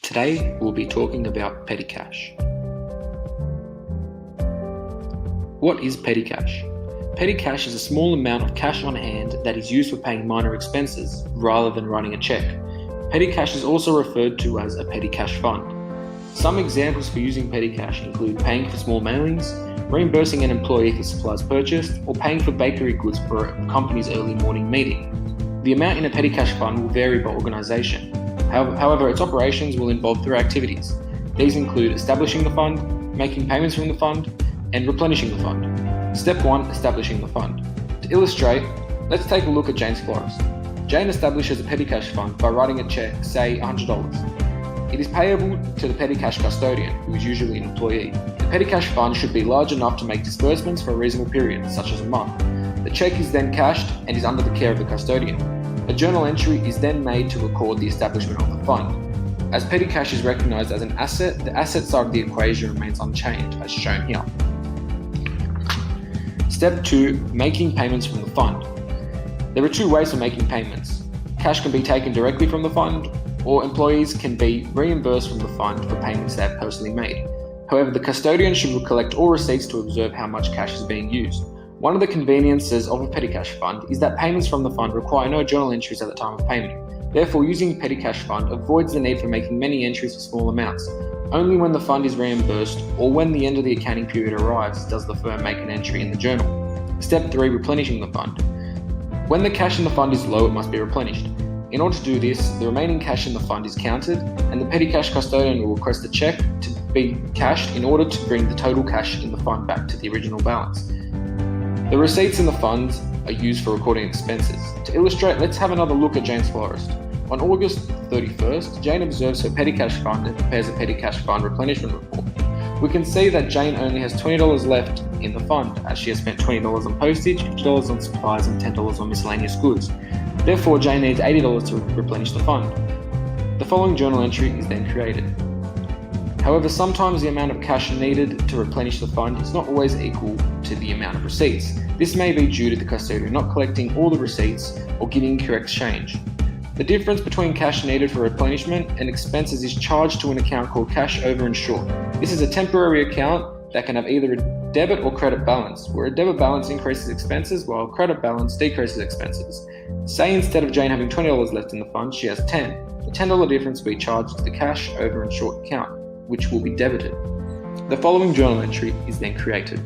Today we'll be talking about petty cash. What is petty cash? Petty cash is a small amount of cash on hand that is used for paying minor expenses rather than writing a check. Petty cash is also referred to as a petty cash fund. Some examples for using petty cash include paying for small mailings, reimbursing an employee for supplies purchased, or paying for bakery goods for a company's early morning meeting. The amount in a petty cash fund will vary by organisation. However, its operations will involve three activities. These include establishing the fund, making payments from the fund, and replenishing the fund. Step 1. Establishing the fund. To illustrate, let's take a look at Jane's florist. Jane establishes a petty cash fund by writing a check, say $100. It is payable to the petty cash custodian, who is usually an employee. The petty cash fund should be large enough to make disbursements for a reasonable period, such as a month. The check is then cashed and is under the care of the custodian. A journal entry is then made to record the establishment of the fund. As petty cash is recognised as an asset, the asset side of the equation remains unchanged, as shown here. Step 2. Making payments from the fund. There are two ways for making payments. Cash can be taken directly from the fund, or employees can be reimbursed from the fund for payments they have personally made. However, the custodian should collect all receipts to observe how much cash is being used. One of the conveniences of a petty cash fund is that payments from the fund require no journal entries at the time of payment. Therefore, using a petty cash fund avoids the need for making many entries for small amounts. Only when the fund is reimbursed or when the end of the accounting period arrives does the firm make an entry in the journal. Step 3. Replenishing the fund. When the cash in the fund is low, it must be replenished. In order to do this, the remaining cash in the fund is counted, and the petty cash custodian will request a check to be cashed in order to bring the total cash in the fund back to the original balance. The receipts in the funds are used for recording expenses. To illustrate, let's have another look at Jane's florist. On August 31st, Jane observes her petty cash fund and prepares a petty cash fund replenishment report. We can see that Jane only has $20 left in the fund, as she has spent $20 on postage, $50 on supplies, and $10 on miscellaneous goods. Therefore, Jane needs $80 to replenish the fund. The following journal entry is then created. However, sometimes the amount of cash needed to replenish the fund is not always equal to the amount of receipts. This may be due to the custodian not collecting all the receipts or giving correct change. The difference between cash needed for replenishment and expenses is charged to an account called cash over and short. This is a temporary account that can have either a debit or credit balance, where a debit balance increases expenses while a credit balance decreases expenses. Say instead of Jane having $20 left in the fund, she has $10. The $10 difference will be charged to the cash over and short account, which will be debited. The following journal entry is then created.